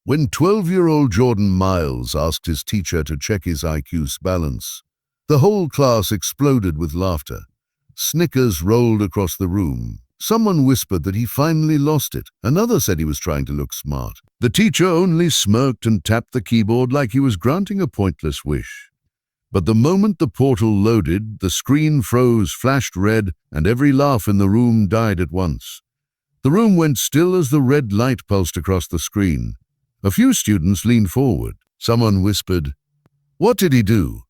When 12-year-old Jordan Miles asked his teacher to check his IQ's balance, the whole class exploded with laughter. Snickers rolled across the room. Someone whispered that he finally lost it. Another said he was trying to look smart. The teacher only smirked and tapped the keyboard like he was granting a pointless wish. But the moment the portal loaded, the screen froze, flashed red, and every laugh in the room died at once. The room went still as the red light pulsed across the screen. A few students leaned forward. Someone whispered, "What did he do?"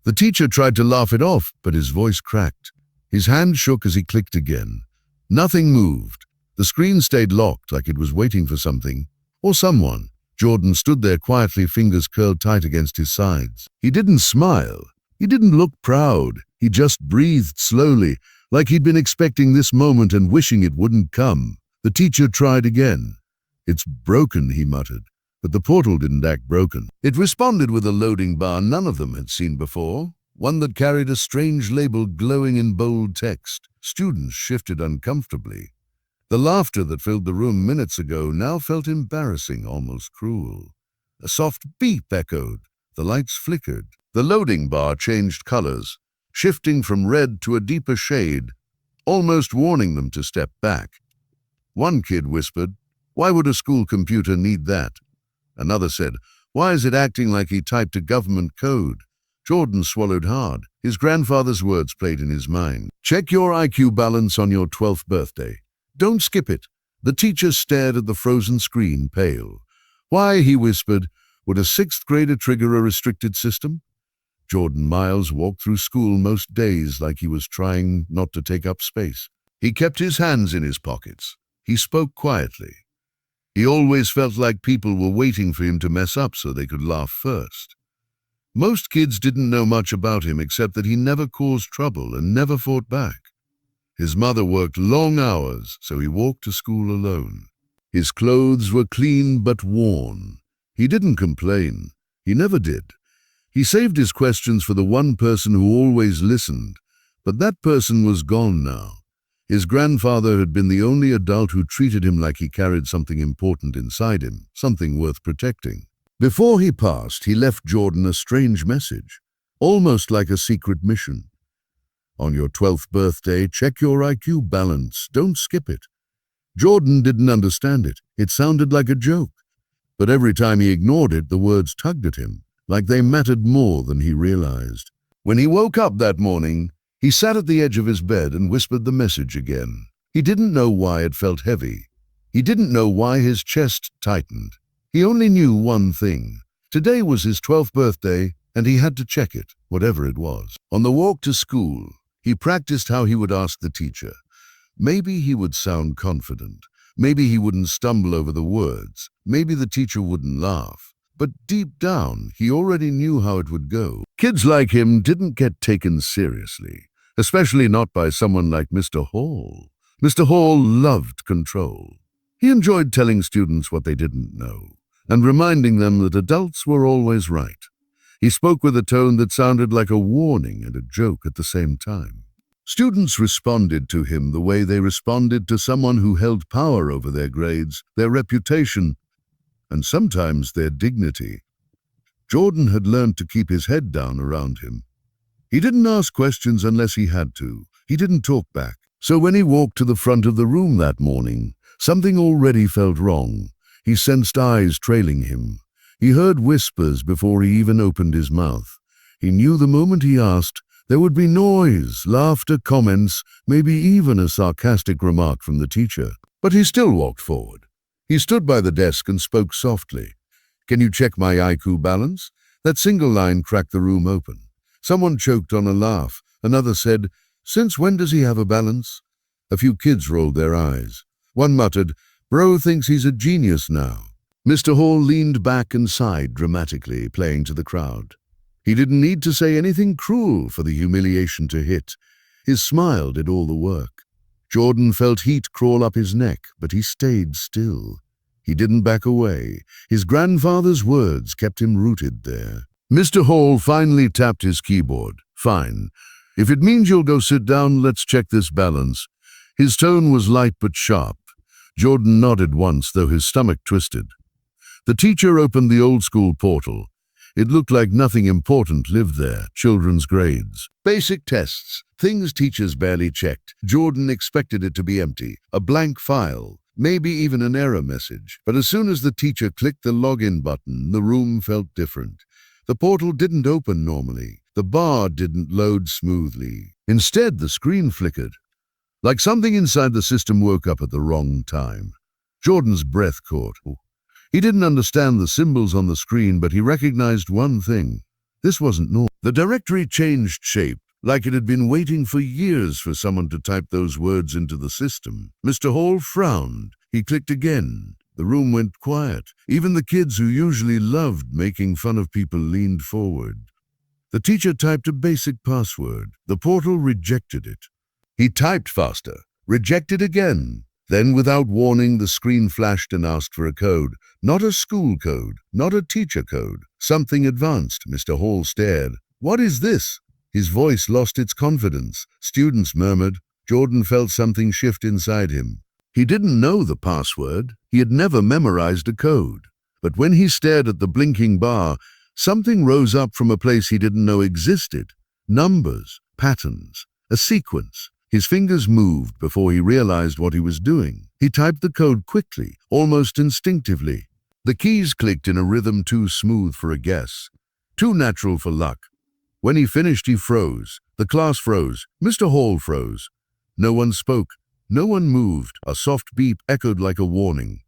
The teacher tried to laugh it off, but his voice cracked. His hand shook as he clicked again. Nothing moved. The screen stayed locked like it was waiting for something or someone. Jordan stood there quietly, fingers curled tight against his sides. He didn't smile. He didn't look proud. He just breathed slowly, like he'd been expecting this moment and wishing it wouldn't come. The teacher tried again. "It's broken," he muttered. But the portal didn't act broken. It responded with a loading bar none of them had seen before, one that carried a strange label glowing in bold text. Students shifted uncomfortably. The laughter that filled the room minutes ago now felt embarrassing, almost cruel. A soft beep echoed. The lights flickered. The loading bar changed colors, shifting from red to a deeper shade, almost warning them to step back. One kid whispered, "Why would a school computer need that?" Another said, "Why is it acting like he typed a government code?" Jordan swallowed hard. His grandfather's words played in his mind. "Check your IQ balance on your 12th birthday. Don't skip it." The teacher stared at the frozen screen, pale. "Why," he whispered, "would a 6th grader trigger a restricted system?" Jordan Miles walked through school most days like he was trying not to take up space. He kept his hands in his pockets. He spoke quietly. He always felt like people were waiting for him to mess up so they could laugh first. Most kids didn't know much about him except that he never caused trouble and never fought back. His mother worked long hours, so he walked to school alone. His clothes were clean but worn. He didn't complain. He never did. He saved his questions for the one person who always listened, but that person was gone now. His grandfather had been the only adult who treated him like he carried something important inside him, something worth protecting. Before he passed, he left Jordan a strange message, almost like a secret mission. "On your 12th birthday, check your IQ balance. Don't skip it." Jordan didn't understand it. It sounded like a joke. But every time he ignored it, the words tugged at him, like they mattered more than he realized. When he woke up that morning, he sat at the edge of his bed and whispered the message again. He didn't know why it felt heavy. He didn't know why his chest tightened. He only knew one thing. Today was his 12th birthday, and he had to check it, whatever it was. On the walk to school, he practiced how he would ask the teacher. Maybe he would sound confident. Maybe he wouldn't stumble over the words. Maybe the teacher wouldn't laugh. But deep down, he already knew how it would go. Kids like him didn't get taken seriously, especially not by someone like Mr. Hall. Mr. Hall loved control. He enjoyed telling students what they didn't know and reminding them that adults were always right. He spoke with a tone that sounded like a warning and a joke at the same time. Students responded to him the way they responded to someone who held power over their grades, their reputation, and sometimes their dignity. Jordan had learned to keep his head down around him. He didn't ask questions unless he had to. He didn't talk back. So when he walked to the front of the room that morning, something already felt wrong. He sensed eyes trailing him. He heard whispers before he even opened his mouth. He knew the moment he asked, there would be noise, laughter, comments, maybe even a sarcastic remark from the teacher. But he still walked forward. He stood by the desk and spoke softly. "Can you check my IQ balance?" That single line cracked the room open. Someone choked on a laugh. Another said, "Since when does he have a balance?" A few kids rolled their eyes. One muttered, "Bro thinks he's a genius now." Mr. Hall leaned back and sighed dramatically, playing to the crowd. He didn't need to say anything cruel for the humiliation to hit. His smile did all the work. Jordan felt heat crawl up his neck, but he stayed still. He didn't back away. His grandfather's words kept him rooted there. Mr. Hall finally tapped his keyboard. "Fine. If it means you'll go sit down, let's check this balance." His tone was light but sharp. Jordan nodded once, though his stomach twisted. The teacher opened the old-school portal. It looked like nothing important lived there. Children's grades, basic tests, things teachers barely checked. Jordan expected it to be empty, a blank file, maybe even an error message. But as soon as the teacher clicked the login button, the room felt different. The portal didn't open normally. The bar didn't load smoothly. Instead, the screen flickered, like something inside the system woke up at the wrong time. Jordan's breath caught. He didn't understand the symbols on the screen, but he recognized one thing. This wasn't normal. The directory changed shape, like it had been waiting for years for someone to type those words into the system. Mr. Hall frowned. He clicked again. The room went quiet. Even the kids who usually loved making fun of people leaned forward. The teacher typed a basic password. The portal rejected it. He typed faster, rejected again. Then, without warning, the screen flashed and asked for a code. Not a school code, not a teacher code. Something advanced. Mr. Hall stared. What is this? His voice lost its confidence. Students murmured. Jordan felt something shift inside him. He didn't know the password. He had never memorized a code. But when he stared at the blinking bar, something rose up from a place he didn't know existed. Numbers, patterns, a sequence. His fingers moved before he realized what he was doing. He typed the code quickly, almost instinctively. The keys clicked in a rhythm too smooth for a guess, too natural for luck. When he finished, he froze. The class froze. Mr. Hall froze. No one spoke. No one moved. A soft beep echoed like a warning.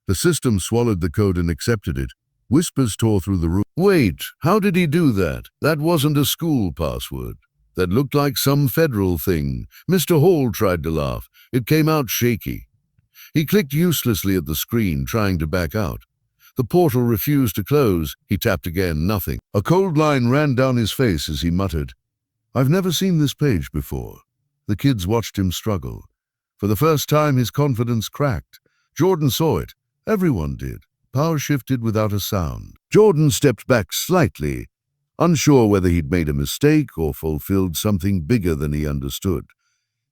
The system swallowed the code and accepted it. Whispers tore through the room. Wait, how did he do that? That wasn't a school password. That looked like some federal thing. Mr. Hall tried to laugh. It came out shaky. He clicked uselessly at the screen, trying to back out. The portal refused to close. He tapped again, nothing. A cold line ran down his face as he muttered, "I've never seen this page before." The kids watched him struggle. For the first time, his confidence cracked. Jordan saw it. Everyone did. Power shifted without a sound. Jordan stepped back slightly, unsure whether he'd made a mistake or fulfilled something bigger than he understood.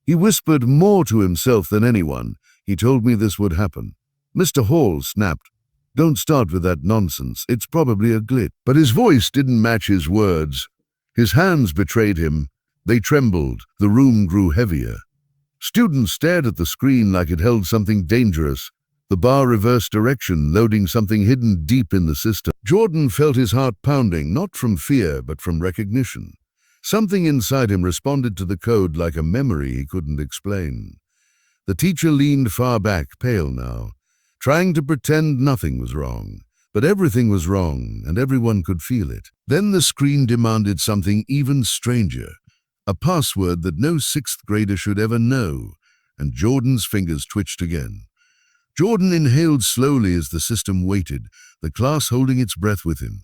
He whispered more to himself than anyone. He told me this would happen. Mr. Hall snapped, "Don't start with that nonsense. It's probably a glitch." But his voice didn't match his words. His hands betrayed him. They trembled. The room grew heavier. Students stared at the screen like it held something dangerous. The bar reversed direction, loading something hidden deep in the system. Jordan felt his heart pounding, not from fear, but from recognition. Something inside him responded to the code like a memory he couldn't explain. The teacher leaned far back, pale now, trying to pretend nothing was wrong. But everything was wrong, and everyone could feel it. Then the screen demanded something even stranger, a password that no sixth grader should ever know, and Jordan's fingers twitched again. Jordan inhaled slowly as the system waited, the class holding its breath with him.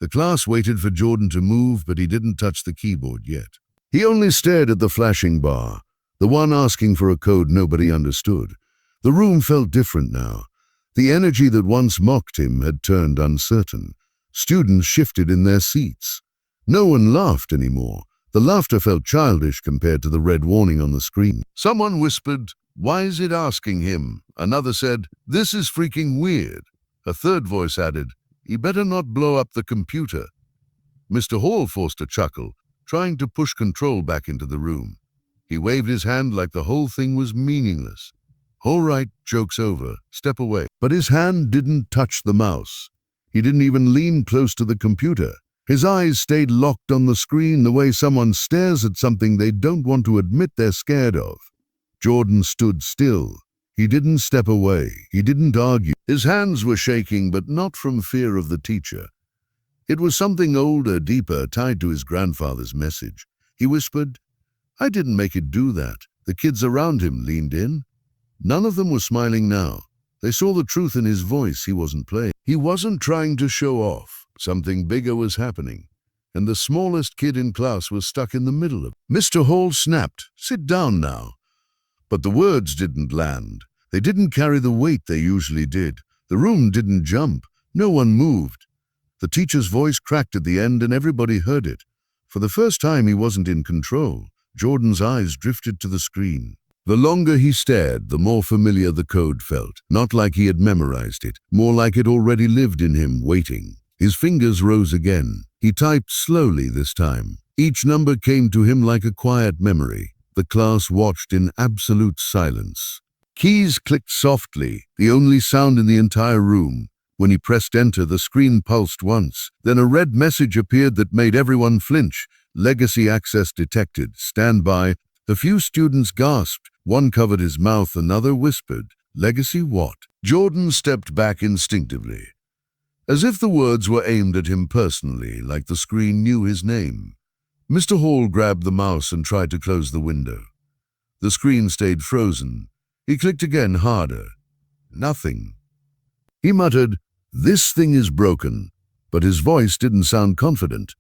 The class waited for Jordan to move, but he didn't touch the keyboard yet. He only stared at the flashing bar, the one asking for a code nobody understood. The room felt different now. The energy that once mocked him had turned uncertain. Students shifted in their seats. No one laughed anymore. The laughter felt childish compared to the red warning on the screen. Someone whispered, "Why is it asking him?" Another said, "This is freaking weird." A third voice added, "He better not blow up the computer." Mr. Hall forced a chuckle, trying to push control back into the room. He waved his hand like the whole thing was meaningless. "All right, joke's over. Step away." But his hand didn't touch the mouse. He didn't even lean close to the computer. His eyes stayed locked on the screen the way someone stares at something they don't want to admit they're scared of. Jordan stood still. He didn't step away. He didn't argue. His hands were shaking, but not from fear of the teacher. It was something older, deeper, tied to his grandfather's message. He whispered, "I didn't make it do that." The kids around him leaned in. None of them were smiling now. They saw the truth in his voice. He wasn't playing. He wasn't trying to show off. Something bigger was happening, and the smallest kid in class was stuck in the middle of it. Mr. Hall snapped, "Sit down now." But the words didn't land. They didn't carry the weight they usually did. The room didn't jump. No one moved. The teacher's voice cracked at the end, and everybody heard it. For the first time, he wasn't in control. Jordan's eyes drifted to the screen. The longer he stared, the more familiar the code felt. Not like he had memorized it, more like it already lived in him, waiting. His fingers rose again. He typed slowly this time. Each number came to him like a quiet memory. The class watched in absolute silence. Keys clicked softly, the only sound in the entire room. When he pressed enter, the screen pulsed once. Then a red message appeared that made everyone flinch. Legacy access detected. Stand by. A few students gasped. One covered his mouth, another whispered, "Legacy what?" Jordan stepped back instinctively, as if the words were aimed at him personally, like the screen knew his name. Mr. Hall grabbed the mouse and tried to close the window. The screen stayed frozen. He clicked again, harder. Nothing. He muttered, "This thing is broken," but his voice didn't sound confident.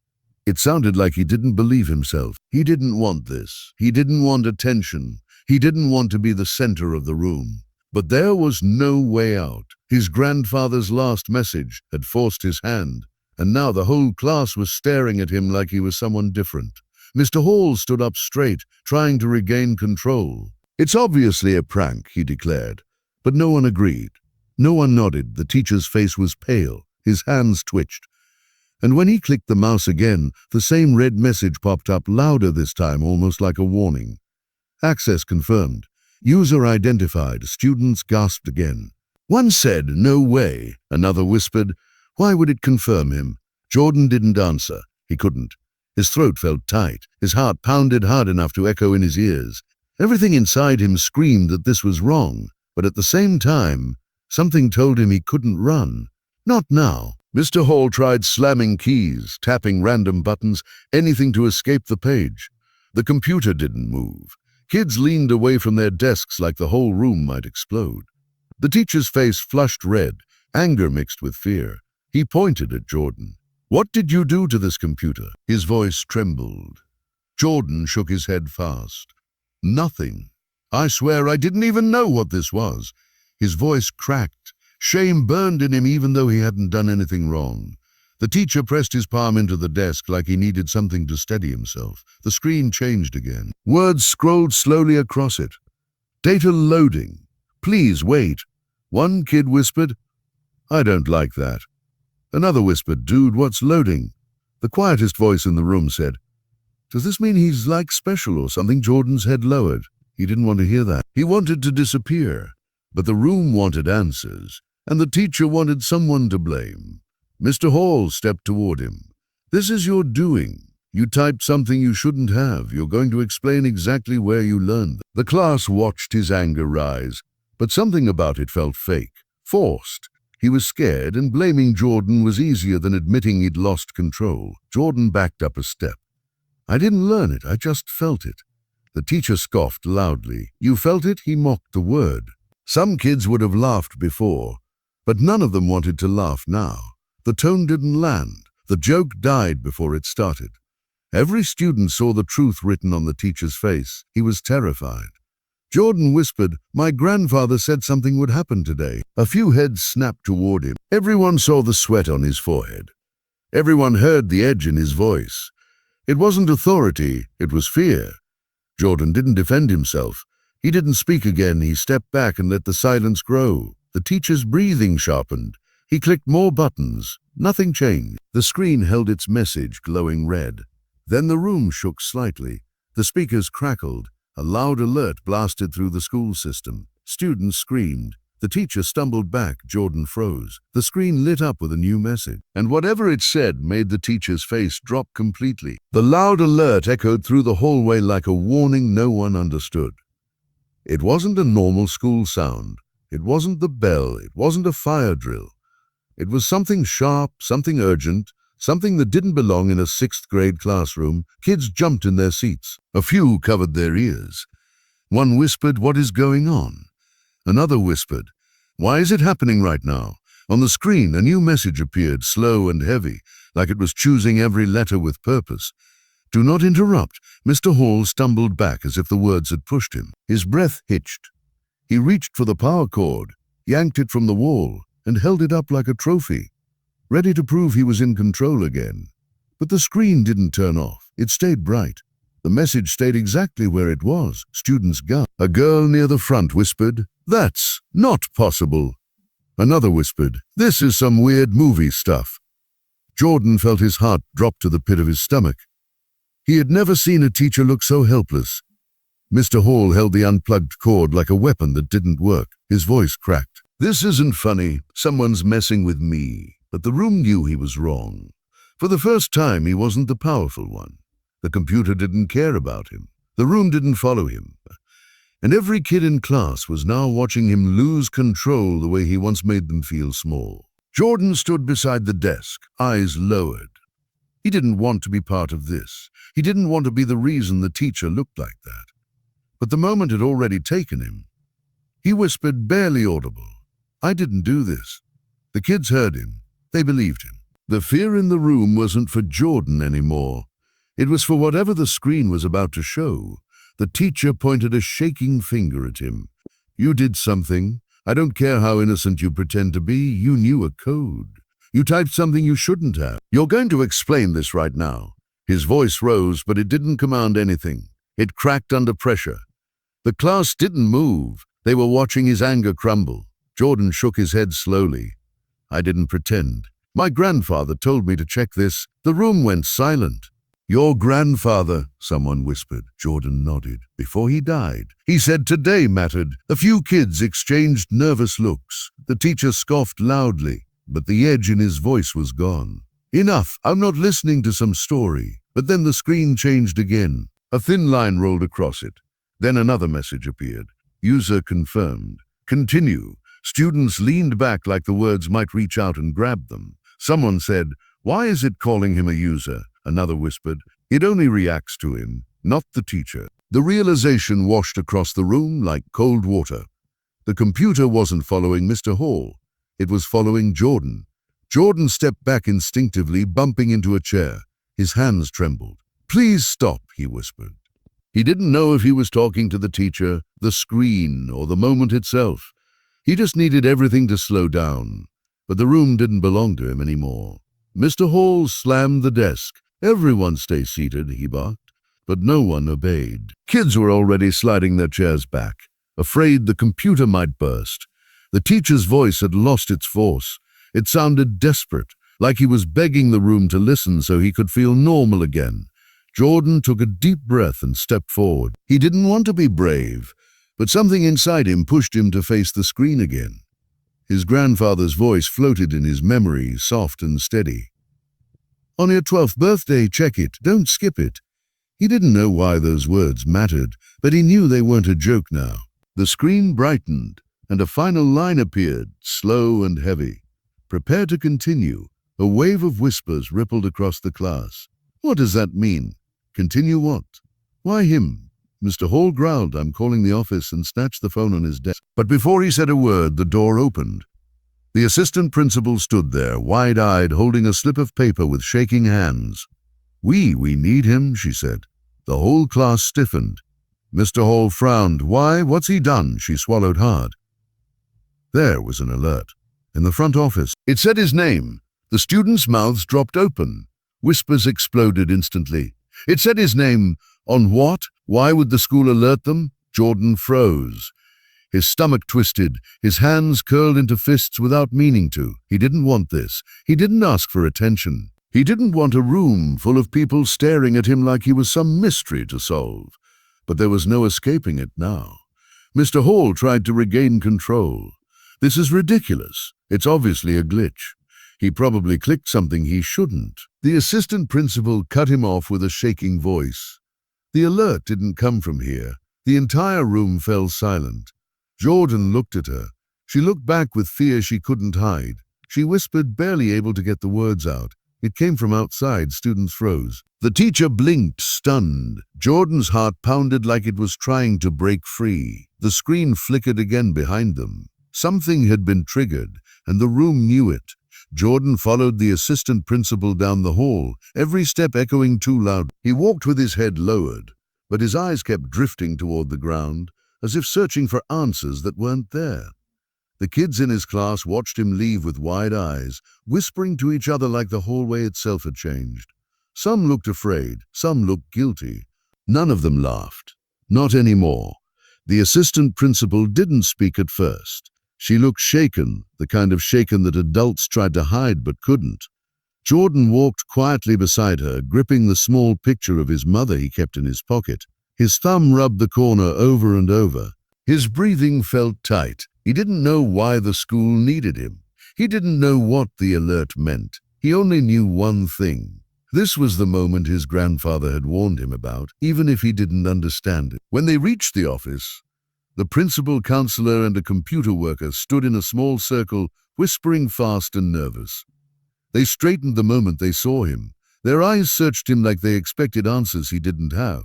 It sounded like he didn't believe himself. He didn't want this. He didn't want attention. He didn't want to be the center of the room. But there was no way out. His grandfather's last message had forced his hand, and now the whole class was staring at him like he was someone different. Mr. Hall stood up straight, trying to regain control. "It's obviously a prank," he declared, but no one agreed. No one nodded. The teacher's face was pale. His hands twitched. And when he clicked the mouse again, the same red message popped up, louder this time, almost like a warning. "Access confirmed. User identified." Students gasped again. One said, "No way." Another whispered, "Why would it confirm him?" Jordan didn't answer. He couldn't. His throat felt tight. His heart pounded hard enough to echo in his ears. Everything inside him screamed that this was wrong, but at the same time, something told him he couldn't run. Not now. Mr. Hall tried slamming keys, tapping random buttons, anything to escape the page. The computer didn't move. Kids leaned away from their desks like the whole room might explode. The teacher's face flushed red, anger mixed with fear. He pointed at Jordan. "What did you do to this computer?" His voice trembled. Jordan shook his head fast. "Nothing. I swear I didn't even know what this was." His voice cracked. Shame burned in him even though he hadn't done anything wrong. The teacher pressed his palm into the desk like he needed something to steady himself. The screen changed again. Words scrolled slowly across it. "Data loading. Please wait." One kid whispered, "I don't like that." Another whispered, "Dude, what's loading?" The quietest voice in the room said, "Does this mean he's like special or something?" Jordan's head lowered. He didn't want to hear that. He wanted to disappear. But the room wanted answers, and the teacher wanted someone to blame. Mr. Hall stepped toward him. "This is your doing. You typed something you shouldn't have. You're going to explain exactly where you learned." The class watched his anger rise, but something about it felt fake, forced. He was scared, and blaming Jordan was easier than admitting he'd lost control. Jordan backed up a step. "I didn't learn it, I just felt it." The teacher scoffed loudly. "You felt it?" He mocked the word. Some kids would have laughed before, but none of them wanted to laugh now. The tone didn't land. The joke died before it started. Every student saw the truth written on the teacher's face. He was terrified. Jordan whispered, "My grandfather said something would happen today." A few heads snapped toward him. Everyone saw the sweat on his forehead. Everyone heard the edge in his voice. It wasn't authority, it was fear. Jordan didn't defend himself. He didn't speak again. He stepped back and let the silence grow. The teacher's breathing sharpened. He clicked more buttons. Nothing changed. The screen held its message glowing red. Then the room shook slightly. The speakers crackled. A loud alert blasted through the school system. Students screamed. The teacher stumbled back. Jordan froze. The screen lit up with a new message, and whatever it said made the teacher's face drop completely. The loud alert echoed through the hallway like a warning no one understood. It wasn't a normal school sound. It wasn't the bell. It wasn't a fire drill. It was something sharp, something urgent, something that didn't belong in a sixth-grade classroom. Kids jumped in their seats. A few covered their ears. One whispered, "What is going on?" Another whispered, "Why is it happening right now?" On the screen, a new message appeared, slow and heavy, like it was choosing every letter with purpose. "Do not interrupt." Mr. Hall stumbled back as if the words had pushed him. His breath hitched. He reached for the power cord, yanked it from the wall, and held it up like a trophy, ready to prove he was in control again. But the screen didn't turn off. It stayed bright. The message stayed exactly where it was. Students gasped. A girl near the front whispered, "That's not possible." Another whispered, "This is some weird movie stuff." Jordan felt his heart drop to the pit of his stomach. He had never seen a teacher look so helpless. Mr. Hall held the unplugged cord like a weapon that didn't work. His voice cracked. "This isn't funny. Someone's messing with me." But the room knew he was wrong. For the first time, he wasn't the powerful one. The computer didn't care about him. The room didn't follow him. And every kid in class was now watching him lose control the way he once made them feel small. Jordan stood beside the desk, eyes lowered. He didn't want to be part of this. He didn't want to be the reason the teacher looked like that. But the moment had already taken him. He whispered, barely audible, "I didn't do this." The kids heard him. They believed him. The fear in the room wasn't for Jordan anymore. It was for whatever the screen was about to show. The teacher pointed a shaking finger at him. "You did something. I don't care how innocent you pretend to be. You knew a code. You typed something you shouldn't have. You're going to explain this right now." His voice rose, but it didn't command anything. It cracked under pressure. The class didn't move. They were watching his anger crumble. Jordan shook his head slowly. "I didn't pretend. My grandfather told me to check this." The room went silent. "Your grandfather," someone whispered. Jordan nodded. "Before he died, he said today mattered." A few kids exchanged nervous looks. The teacher scoffed loudly, but the edge in his voice was gone. "Enough. I'm not listening to some story." But then the screen changed again. A thin line rolled across it. Then another message appeared. "User confirmed. Continue." Students leaned back like the words might reach out and grab them. Someone said, "Why is it calling him a user?" Another whispered, "It only reacts to him, not the teacher." The realization washed across the room like cold water. The computer wasn't following Mr. Hall. It was following Jordan. Jordan stepped back instinctively, bumping into a chair. His hands trembled. "Please stop," he whispered. He didn't know if he was talking to the teacher, the screen, or the moment itself. He just needed everything to slow down. But the room didn't belong to him anymore. Mr. Hall slammed the desk. "Everyone stay seated," he barked. But no one obeyed. Kids were already sliding their chairs back, afraid the computer might burst. The teacher's voice had lost its force. It sounded desperate, like he was begging the room to listen so he could feel normal again. Jordan took a deep breath and stepped forward. He didn't want to be brave, but something inside him pushed him to face the screen again. His grandfather's voice floated in his memory, soft and steady. "On your 12th birthday, check it, don't skip it." He didn't know why those words mattered, but he knew they weren't a joke now. The screen brightened, and a final line appeared, slow and heavy. "Prepare to continue." A wave of whispers rippled across the class. "What does that mean?" "Continue what?" "Why him?" Mr. Hall growled, "I'm calling the office," and snatched the phone on his desk. But before he said a word, the door opened. The assistant principal stood there, wide-eyed, holding a slip of paper with shaking hands. We need him," she said. The whole class stiffened. Mr. Hall frowned. "Why? What's he done?" She swallowed hard. There was an alert. In the front office. It said his name. The students' mouths dropped open. Whispers exploded instantly. It said his name. On what? Why would the school alert them? Jordan froze. His stomach twisted, his hands curled into fists without meaning to. He didn't want this. He didn't ask for attention. He didn't want a room full of people staring at him like he was some mystery to solve. But there was no escaping it now. Mr. Hall tried to regain control. "This is ridiculous. It's obviously a glitch. He probably clicked something he shouldn't." The assistant principal cut him off with a shaking voice. The alert didn't come from here. The entire room fell silent. Jordan looked at her. She looked back with fear she couldn't hide. She whispered, barely able to get the words out. It came from outside. Students froze. The teacher blinked, stunned. Jordan's heart pounded like it was trying to break free. The screen flickered again behind them. Something had been triggered, and the room knew it. Jordan followed the assistant principal down the hall, every step echoing too loud. He walked with his head lowered, but his eyes kept drifting toward the ground, as if searching for answers that weren't there. The kids in his class watched him leave with wide eyes, whispering to each other like the hallway itself had changed. Some looked afraid, some looked guilty. None of them laughed. Not anymore. The assistant principal didn't speak at first. She looked shaken, the kind of shaken that adults tried to hide but couldn't. Jordan walked quietly beside her, gripping the small picture of his mother he kept in his pocket. His thumb rubbed the corner over and over. His breathing felt tight. He didn't know why the school needed him. He didn't know what the alert meant. He only knew one thing. This was the moment his grandfather had warned him about, even if he didn't understand it. When they reached the office, the principal, counselor, and a computer worker stood in a small circle, whispering fast and nervous. They straightened the moment they saw him. Their eyes searched him like they expected answers he didn't have.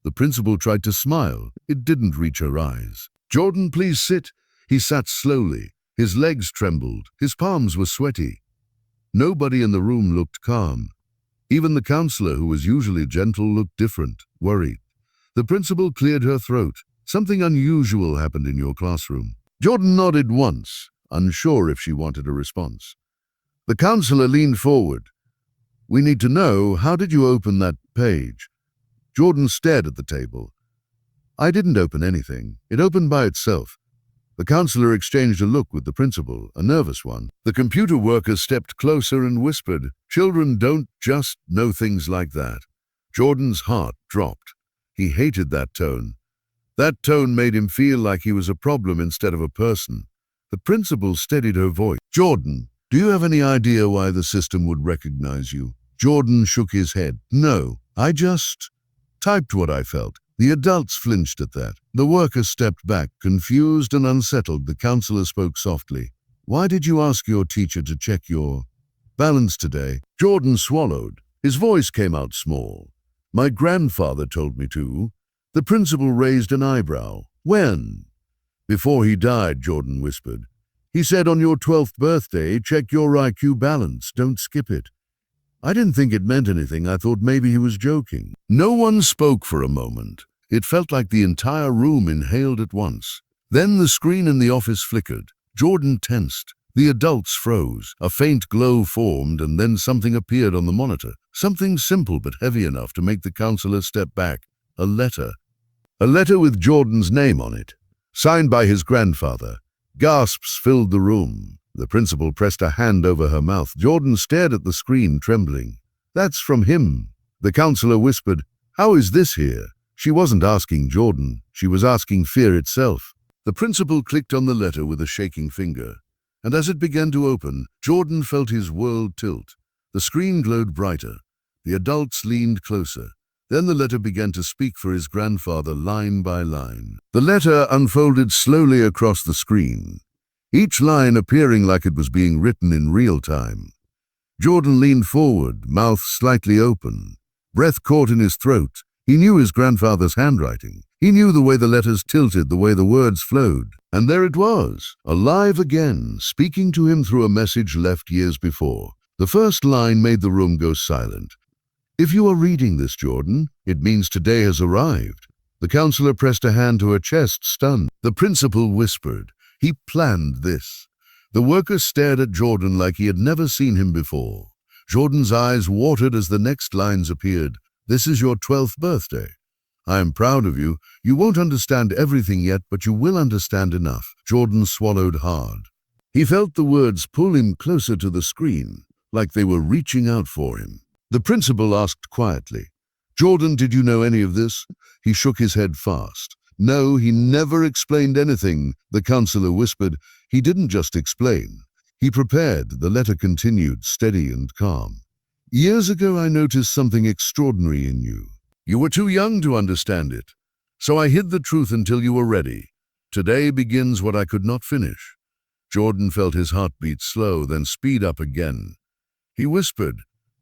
The principal tried to smile. It didn't reach her eyes. "Jordan, please sit." He sat slowly. His legs trembled. His palms were sweaty. Nobody in the room looked calm. Even the counselor, who was usually gentle, looked different, worried. The principal cleared her throat. "Something unusual happened in your classroom." Jordan nodded once, unsure if she wanted a response. The counselor leaned forward. "We need to know, how did you open that page?" Jordan stared at the table. "I didn't open anything. It opened by itself." The counselor exchanged a look with the principal, a nervous one. The computer worker stepped closer and whispered, "Children don't just know things like that." Jordan's heart dropped. He hated that tone. That tone made him feel like he was a problem instead of a person. The principal steadied her voice. "Jordan, do you have any idea why the system would recognize you?" Jordan shook his head. "No, I just typed what I felt." The adults flinched at that. The worker stepped back, confused and unsettled. The counselor spoke softly. "Why did you ask your teacher to check your balance today?" Jordan swallowed. His voice came out small. "My grandfather told me to." The principal raised an eyebrow. "When?" "Before he died," Jordan whispered. "He said on your 12th birthday, check your IQ balance, don't skip it." I didn't think it meant anything. I thought maybe he was joking. No one spoke for a moment. It felt like the entire room inhaled at once. Then the screen in the office flickered. Jordan tensed. The adults froze. A faint glow formed, and then something appeared on the monitor. Something simple but heavy enough to make the counselor step back. A letter. A letter with Jordan's name on it, signed by his grandfather. Gasps filled the room. The principal pressed a hand over her mouth. Jordan stared at the screen, trembling. "That's from him." The counselor whispered, "How is this here?" She wasn't asking Jordan. She was asking fear itself. The principal clicked on the letter with a shaking finger, and as it began to open, Jordan felt his world tilt. The screen glowed brighter. The adults leaned closer. Then the letter began to speak for his grandfather, line by line. The letter unfolded slowly across the screen, each line appearing like it was being written in real time. Jordan leaned forward, mouth slightly open, breath caught in his throat. He knew his grandfather's handwriting. He knew the way the letters tilted, the way the words flowed. And there it was, alive again, speaking to him through a message left years before. The first line made the room go silent. "If you are reading this, Jordan, it means today has arrived." The counselor pressed a hand to her chest, stunned. The principal whispered, "He planned this." The worker stared at Jordan like he had never seen him before. Jordan's eyes watered as the next lines appeared. "This is your 12th birthday. I am proud of you. You won't understand everything yet, but you will understand enough." Jordan swallowed hard. He felt the words pull him closer to the screen, like they were reaching out for him. The principal asked quietly, "Jordan, did you know any of this?" He shook his head fast. "No, he never explained anything," the counselor whispered. "He didn't just explain. He prepared." The letter continued, steady and calm. "Years ago I noticed something extraordinary in you. You were too young to understand it, so I hid the truth until you were ready. Today begins what I could not finish." Jordan felt his heartbeat slow, then speed up again. He whispered,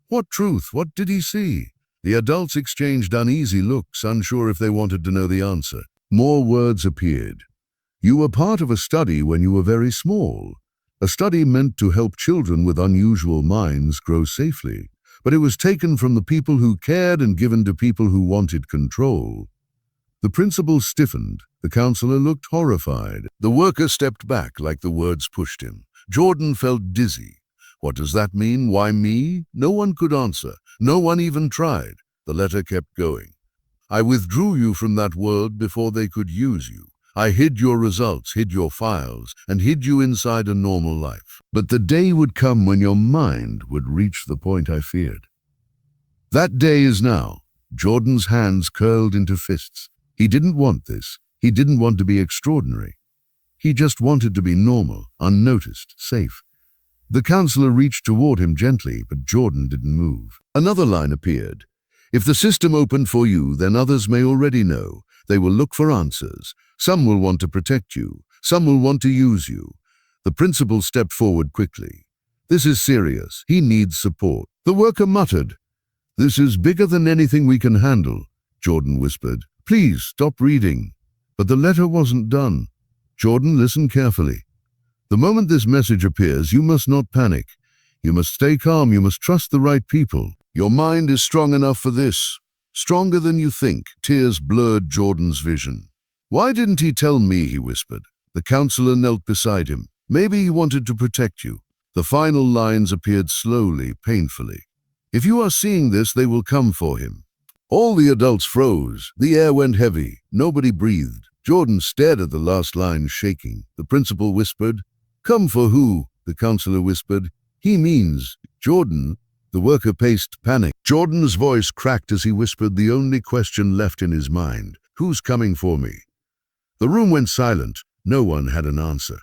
"What truth? What did he see?" The adults exchanged uneasy looks, unsure if they wanted to know the answer. More words appeared. "You were part of a study when you were very small. A study meant to help children with unusual minds grow safely. But it was taken from the people who cared and given to people who wanted control." The principal stiffened. The counselor looked horrified. The worker stepped back like the words pushed him. Jordan felt dizzy. What does that mean? Why me? No one could answer. No one even tried. The letter kept going. I withdrew you from that world before they could use you. I hid your results, hid your files, and hid you inside a normal life. But the day would come when your mind would reach the point I feared. That day is now. Jordan's hands curled into fists. He didn't want this. He didn't want to be extraordinary. He just wanted to be normal, unnoticed, safe. The counselor reached toward him gently, but Jordan didn't move. Another line appeared. If the system opened for you, then others may already know. They will look for answers. Some will want to protect you. Some will want to use you. The principal stepped forward quickly. This is serious. He needs support. The worker muttered. This is bigger than anything we can handle, Jordan whispered. Please stop reading. But the letter wasn't done. Jordan listened carefully. The moment this message appears, you must not panic. You must stay calm. You must trust the right people. Your mind is strong enough for this. Stronger than you think. Tears blurred Jordan's vision. Why didn't he tell me, he whispered. The counselor knelt beside him. Maybe he wanted to protect you. The final lines appeared slowly, painfully. If you are seeing this, they will come for him. All the adults froze. The air went heavy. Nobody breathed. Jordan stared at the last line, shaking. The principal whispered. Come for who? The counselor whispered. He means Jordan. The worker paced, panic. Jordan's voice cracked as he whispered the only question left in his mind. Who's coming for me? The room went silent. No one had an answer.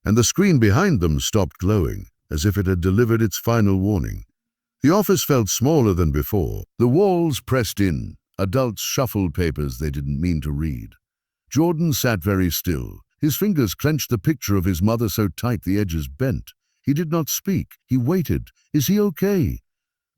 And the screen behind them stopped glowing, as if it had delivered its final warning. The office felt smaller than before. The walls pressed in. Adults shuffled papers they didn't mean to read. Jordan sat very still. His fingers clenched the picture of his mother so tight the edges bent. He did not speak. He waited. Is he okay?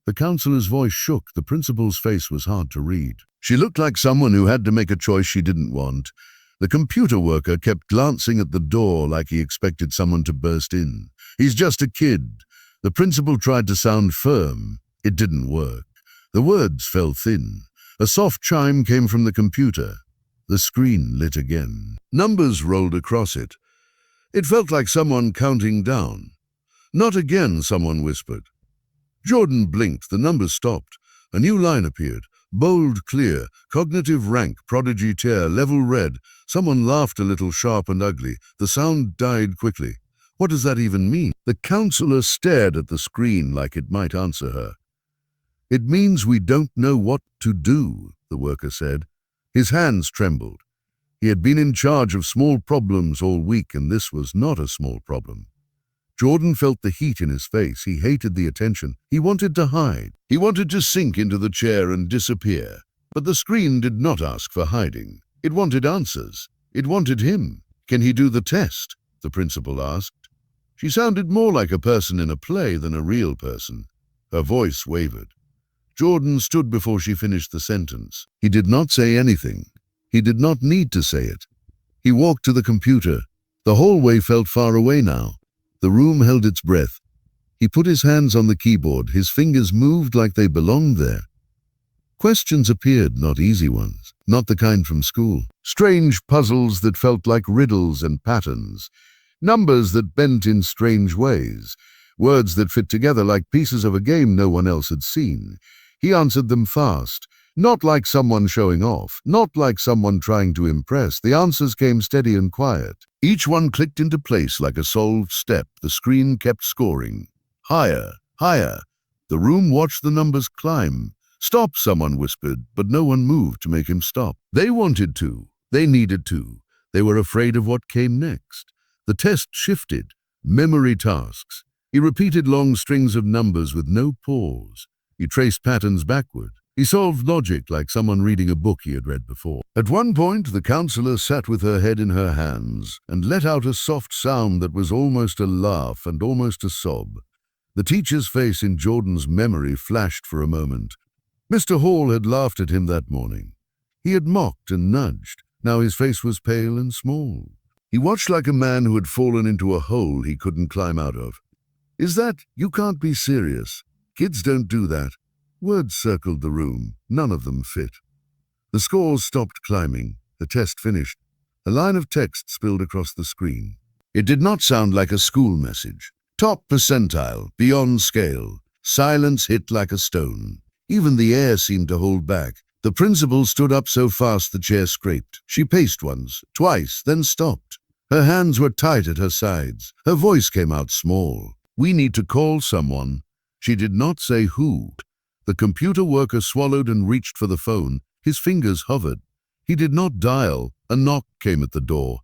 The counselor's voice shook. The principal's face was hard to read. She looked like someone who had to make a choice she didn't want. The computer worker kept glancing at the door like he expected someone to burst in. He's just a kid. The principal tried to sound firm. It didn't work. The words fell thin. A soft chime came from the computer. The screen lit again. Numbers rolled across it. It felt like someone counting down. Not again, someone whispered. Jordan blinked. The numbers stopped. A new line appeared. Bold, clear, cognitive rank, prodigy tier, level red. Someone laughed a little, sharp and ugly. The sound died quickly. What does that even mean? The counselor stared at the screen like it might answer her. It means we don't know what to do, the worker said. His hands trembled. He had been in charge of small problems all week, and this was not a small problem. Jordan felt the heat in his face. He hated the attention. He wanted to hide. He wanted to sink into the chair and disappear. But the screen did not ask for hiding. It wanted answers. It wanted him. Can he do the test? The principal asked. She sounded more like a person in a play than a real person. Her voice wavered. Jordan stood before she finished the sentence. He did not say anything. He did not need to say it. He walked to the computer. The hallway felt far away now. The room held its breath. He put his hands on the keyboard. His fingers moved like they belonged there. Questions appeared, not easy ones, not the kind from school. Strange puzzles that felt like riddles and patterns. Numbers that bent in strange ways. Words that fit together like pieces of a game no one else had seen. He answered them fast. Not like someone showing off, not like someone trying to impress. The answers came steady and quiet. Each one clicked into place like a solved step. The screen kept scoring. Higher, higher. The room watched the numbers climb. Stop, someone whispered, but no one moved to make him stop. They wanted to. They needed to. They were afraid of what came next. The test shifted. Memory tasks. He repeated long strings of numbers with no pause. He traced patterns backward. He solved logic like someone reading a book he had read before. At one point, the counselor sat with her head in her hands and let out a soft sound that was almost a laugh and almost a sob. The teacher's face in Jordan's memory flashed for a moment. Mr. Hall had laughed at him that morning. He had mocked and nudged. Now his face was pale and small. He watched like a man who had fallen into a hole he couldn't climb out of. Is that? You can't be serious. Kids don't do that. Words circled the room. None of them fit. The scores stopped climbing. The test finished. A line of text spilled across the screen. It did not sound like a school message. Top percentile, beyond scale. Silence hit like a stone. Even the air seemed to hold back. The principal stood up so fast the chair scraped. She paced once, twice, then stopped. Her hands were tight at her sides. Her voice came out small. "We need to call someone." She did not say who. The computer worker swallowed and reached for the phone. His fingers hovered. He did not dial. A knock came at the door.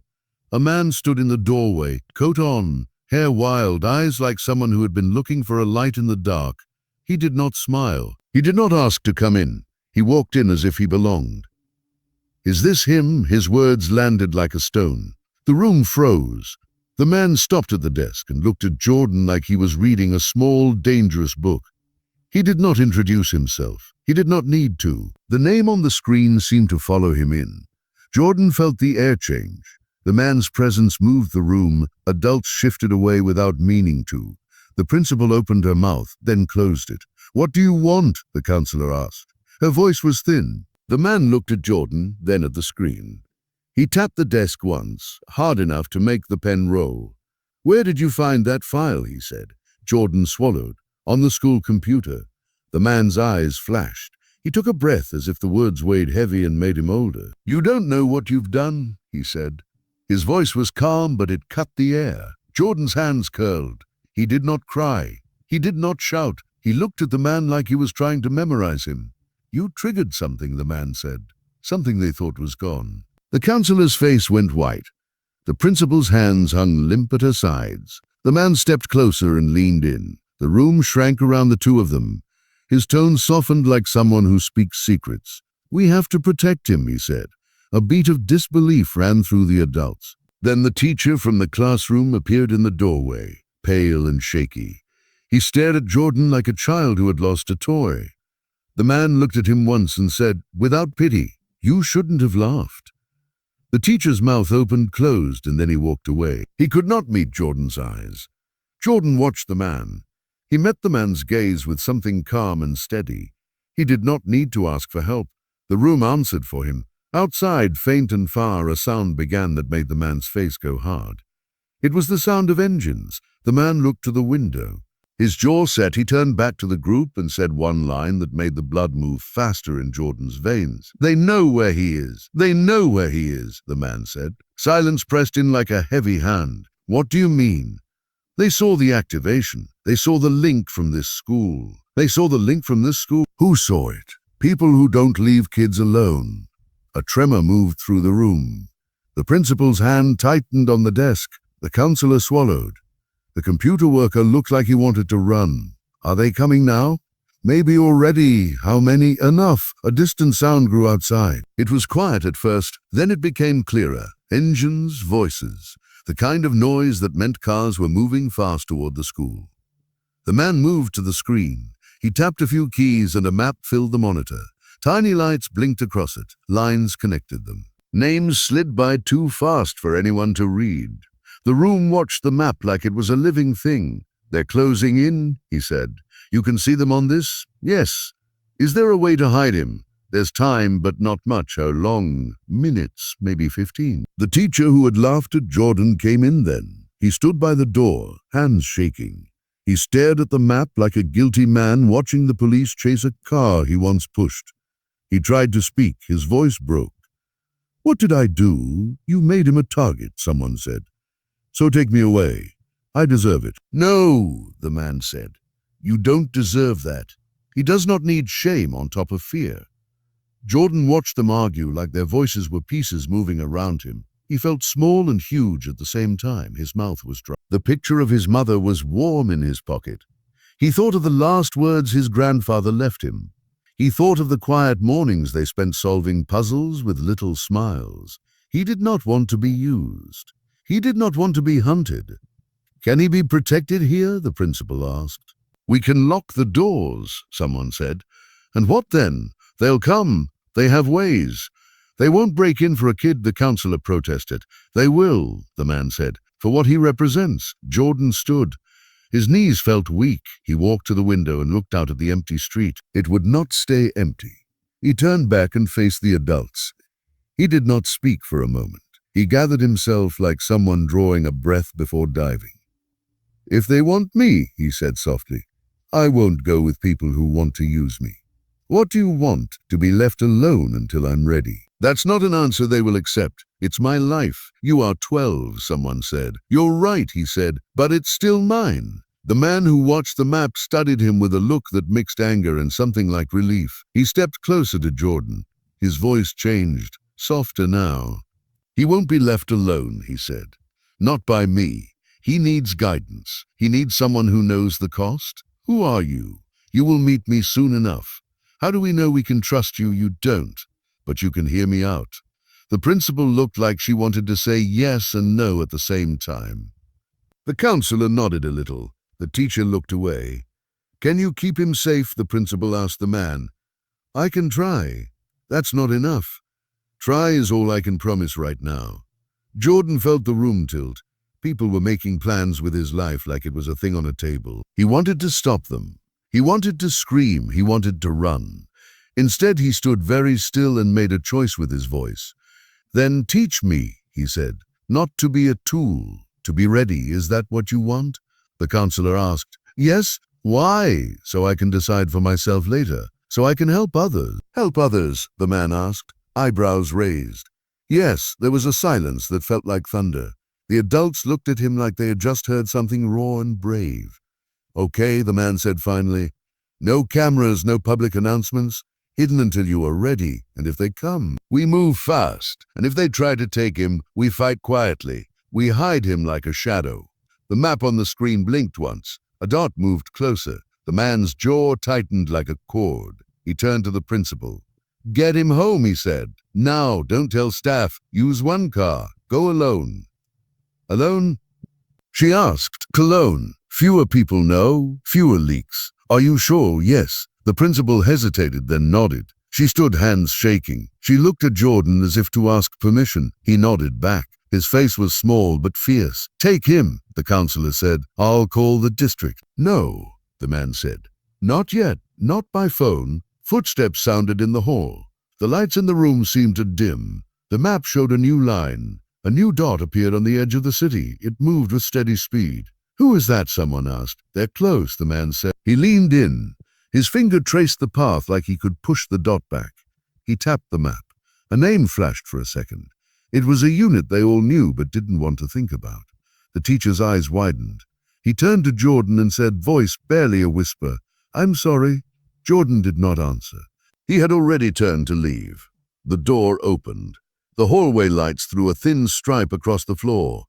A man stood in the doorway, coat on, hair wild, eyes like someone who had been looking for a light in the dark. He did not smile. He did not ask to come in. He walked in as if he belonged. "Is this him?" His words landed like a stone. The room froze. The man stopped at the desk and looked at Jordan like he was reading a small, dangerous book. He did not introduce himself. He did not need to. The name on the screen seemed to follow him in. Jordan felt the air change. The man's presence moved the room. Adults shifted away without meaning to. The principal opened her mouth, then closed it. "What do you want?" the counselor asked. Her voice was thin. The man looked at Jordan, then at the screen. He tapped the desk once, hard enough to make the pen roll. "Where did you find that file?" he said. Jordan swallowed. "On the school computer." The man's eyes flashed. He took a breath as if the words weighed heavy and made him older. "You don't know what you've done," he said. His voice was calm, but it cut the air. Jordan's hands curled. He did not cry. He did not shout. He looked at the man like he was trying to memorize him. "You triggered something," the man said. Something they thought was gone. The counselor's face went white. The principal's hands hung limp at her sides. The man stepped closer and leaned in. The room shrank around the two of them. His tone softened like someone who speaks secrets. "We have to protect him," he said. A beat of disbelief ran through the adults. Then the teacher from the classroom appeared in the doorway, pale and shaky. He stared at Jordan like a child who had lost a toy. The man looked at him once and said, without pity, "You shouldn't have laughed." The teacher's mouth opened, closed, and then he walked away. He could not meet Jordan's eyes. Jordan watched the man. He met the man's gaze with something calm and steady. He did not need to ask for help. The room answered for him. Outside, faint and far, a sound began that made the man's face go hard. It was the sound of engines. The man looked to the window. His jaw set, he turned back to the group and said one line that made the blood move faster in Jordan's veins. "They know where he is. They know where he is," the man said. Silence pressed in like a heavy hand. "What do you mean?" They saw the activation. They saw the link from this school. They saw the link from this school. Who saw it? People who don't leave kids alone. A tremor moved through the room. The principal's hand tightened on the desk. The counselor swallowed. The computer worker looked like he wanted to run. "Are they coming now?" "Maybe already. How many?" "Enough." A distant sound grew outside. It was quiet at first, then it became clearer. Engines, voices. The kind of noise that meant cars were moving fast toward the school. The man moved to the screen. He tapped a few keys and a map filled the monitor. Tiny lights blinked across it. Lines connected them. Names slid by too fast for anyone to read. The room watched the map like it was a living thing. "They're closing in," he said. "You can see them on this?" "Yes." "Is there a way to hide him?" "There's time, but not much." "How long?" "Minutes, maybe 15. The teacher who had laughed at Jordan came in then. He stood by the door, hands shaking. He stared at the map like a guilty man watching the police chase a car he once pushed. He tried to speak. His voice broke. "What did I do?" "You made him a target," someone said. "So take me away. I deserve it." "No," the man said. "You don't deserve that. He does not need shame on top of fear." Jordan watched them argue like their voices were pieces moving around him. He felt small and huge at the same time. His mouth was dry. The picture of his mother was warm in his pocket. He thought of the last words his grandfather left him. He thought of the quiet mornings they spent solving puzzles with little smiles. He did not want to be used. He did not want to be hunted. "Can he be protected here?" the principal asked. "We can lock the doors," someone said. "And what then? They'll come. They have ways. They won't break in for a kid," the counselor protested. "They will," the man said, "for what he represents." Jordan stood. His knees felt weak. He walked to the window and looked out at the empty street. It would not stay empty. He turned back and faced the adults. He did not speak for a moment. He gathered himself like someone drawing a breath before diving. "If they want me," he said softly, "I won't go with people who want to use me." What do you want? To be left alone until I'm ready? That's not an answer they will accept. It's my life. You are 12, someone said. You're right, he said, but it's still mine. The man who watched the map studied him with a look that mixed anger and something like relief. He stepped closer to Jordan. His voice changed, softer now. He won't be left alone, he said. Not by me. He needs guidance. He needs someone who knows the cost. Who are you? You will meet me soon enough. How do we know we can trust you? You don't. But you can hear me out. The principal looked like she wanted to say yes and no at the same time. The counselor nodded a little. The teacher looked away. Can you keep him safe? The principal asked the man. I can try. That's not enough. Try is all I can promise right now. Jordan felt the room tilt. People were making plans with his life like it was a thing on a table. He wanted to stop them. He wanted to scream. He wanted to run. Instead, he stood very still and made a choice with his voice. Then teach me, he said, not to be a tool, to be ready. Is that what you want? The counselor asked. Yes. Why? So I can decide for myself later. So I can help others. Help others, the man asked, eyebrows raised. Yes, there was a silence that felt like thunder. The adults looked at him like they had just heard something raw and brave. Okay, the man said finally. No cameras, no public announcements. Hidden until you are ready, and if they come, we move fast, and if they try to take him, we fight quietly. We hide him like a shadow. The map on the screen blinked once. A dot moved closer. The man's jaw tightened like a cord. He turned to the principal. Get him home, he said. Now, don't tell staff. Use one car. Go alone. Alone? She asked. Cologne. Fewer people know, fewer leaks. Are you sure? Yes. The principal hesitated, then nodded. She stood, hands shaking. She looked at Jordan as if to ask permission. He nodded back. His face was small but fierce. Take him, the counselor said. I'll call the district. No, the man said. Not yet. Not by phone. Footsteps sounded in the hall. The lights in the room seemed to dim. The map showed a new line. A new dot appeared on the edge of the city. It moved with steady speed. Who is that? Someone asked. They're close, the man said. He leaned in. His finger traced the path like he could push the dot back. He tapped the map. A name flashed for a second. It was a unit they all knew but didn't want to think about. The teacher's eyes widened. He turned to Jordan and said, voice barely a whisper, I'm sorry. Jordan did not answer. He had already turned to leave. The door opened. The hallway lights threw a thin stripe across the floor.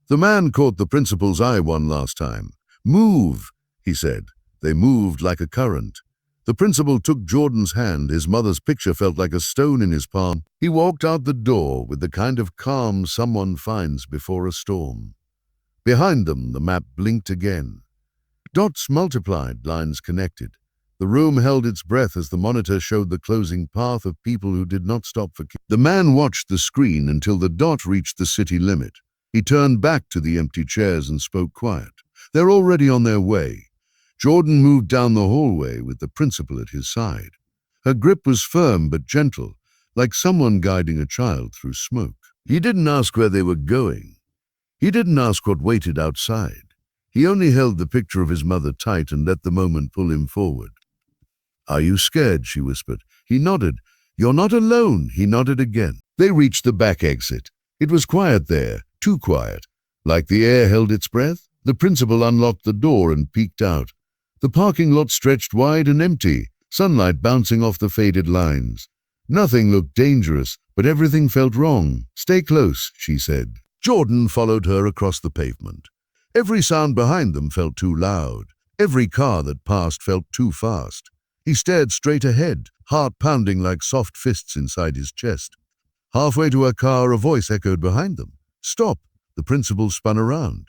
The man caught the principal's eye one last time. Move, he said. They moved like a current. The principal took Jordan's hand. His mother's picture felt like a stone in his palm. He walked out the door with the kind of calm someone finds before a storm. Behind them, the map blinked again. Dots multiplied, lines connected. The room held its breath as the monitor showed the closing path of people who did not stop for kids. The man watched the screen until the dot reached the city limit. He turned back to the empty chairs and spoke quiet. They're already on their way. Jordan moved down the hallway with the principal at his side. Her grip was firm but gentle, like someone guiding a child through smoke. He didn't ask where they were going. He didn't ask what waited outside. He only held the picture of his mother tight and let the moment pull him forward. Are you scared? She whispered. He nodded. You're not alone. He nodded again. They reached the back exit. It was quiet there, too quiet. Like the air held its breath, the principal unlocked the door and peeked out. The parking lot stretched wide and empty, sunlight bouncing off the faded lines. Nothing looked dangerous, but everything felt wrong. Stay close, she said. Jordan followed her across the pavement. Every sound behind them felt too loud. Every car that passed felt too fast. He stared straight ahead, heart pounding like soft fists inside his chest. Halfway to her car, a voice echoed behind them. Stop! The principal spun around.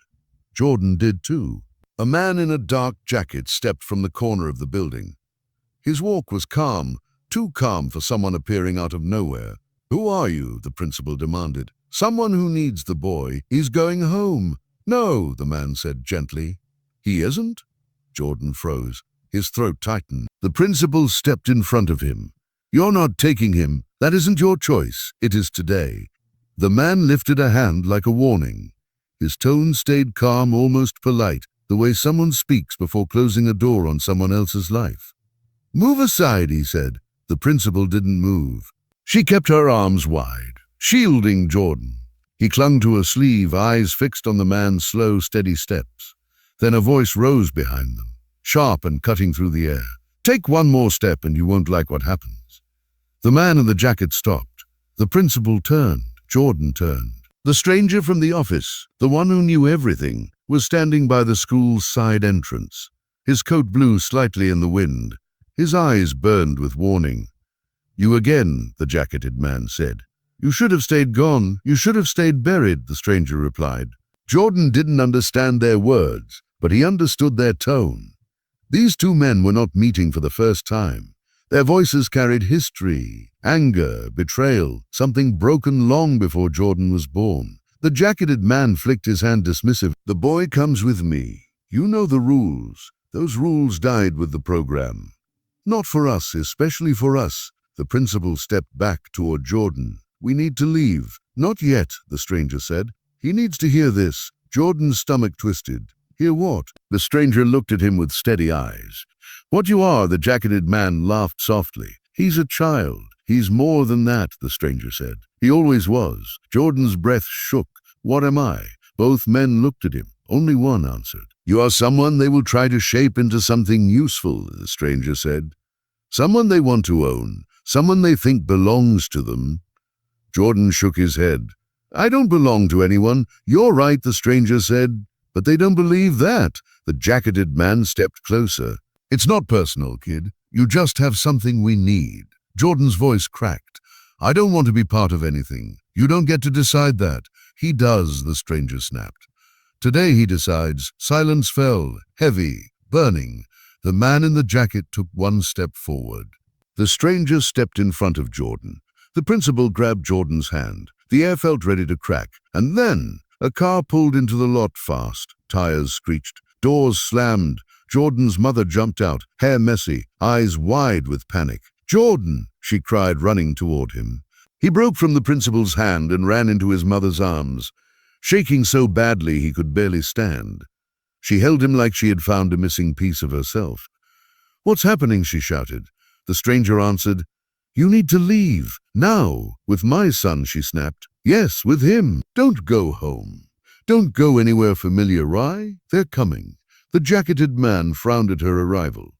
Jordan did too. A man in a dark jacket stepped from the corner of the building. His walk was calm, too calm for someone appearing out of nowhere. Who are you? The principal demanded. Someone who needs the boy. He's going home. No, the man said gently. He isn't? Jordan froze. His throat tightened. The principal stepped in front of him. You're not taking him. That isn't your choice. It is today. The man lifted a hand like a warning. His tone stayed calm, almost polite, the way someone speaks before closing a door on someone else's life. "Move aside," he said. The principal didn't move. She kept her arms wide, shielding Jordan. He clung to her sleeve, eyes fixed on the man's slow, steady steps. Then a voice rose behind them, sharp and cutting through the air. "Take one more step and you won't like what happens." The man in the jacket stopped. The principal turned. Jordan turned. The stranger from the office, the one who knew everything, was standing by the school's side entrance. His coat blew slightly in the wind. His eyes burned with warning. "You again," the jacketed man said. "You should have stayed gone. You should have stayed buried," the stranger replied. Jordan didn't understand their words, but he understood their tone. These two men were not meeting for the first time. Their voices carried history, anger, betrayal, something broken long before Jordan was born. The jacketed man flicked his hand dismissive. "The boy comes with me. You know the rules. Those rules died with the program. Not for us, especially for us." The principal stepped back toward Jordan. "We need to leave." "Not yet," the stranger said. "He needs to hear this." Jordan's stomach twisted. "Hear what?" The stranger looked at him with steady eyes. "What you are," the jacketed man laughed softly. "He's a child. He's more than that," the stranger said. "He always was." Jordan's breath shook. "What am I?" Both men looked at him. Only one answered. "You are someone they will try to shape into something useful," the stranger said. "Someone they want to own. Someone they think belongs to them." Jordan shook his head. "I don't belong to anyone." "You're right," the stranger said. "But they don't believe that." The jacketed man stepped closer. "It's not personal, kid. You just have something we need." Jordan's voice cracked. "I don't want to be part of anything. You don't get to decide that." "He does," the stranger snapped. "Today he decides." Silence fell, heavy, burning. The man in the jacket took one step forward. The stranger stepped in front of Jordan. The principal grabbed Jordan's hand. The air felt ready to crack. And then a car pulled into the lot fast. Tires screeched. Doors slammed. Jordan's mother jumped out, hair messy, eyes wide with panic. "Jordan!" she cried, running toward him. He broke from the principal's hand and ran into his mother's arms, shaking so badly he could barely stand. She held him like she had found a missing piece of herself. "What's happening?" she shouted. The stranger answered, "You need to leave. Now." "With my son," she snapped. "Yes, with him. Don't go home. Don't go anywhere familiar." "Why? They're coming." The jacketed man frowned at her arrival.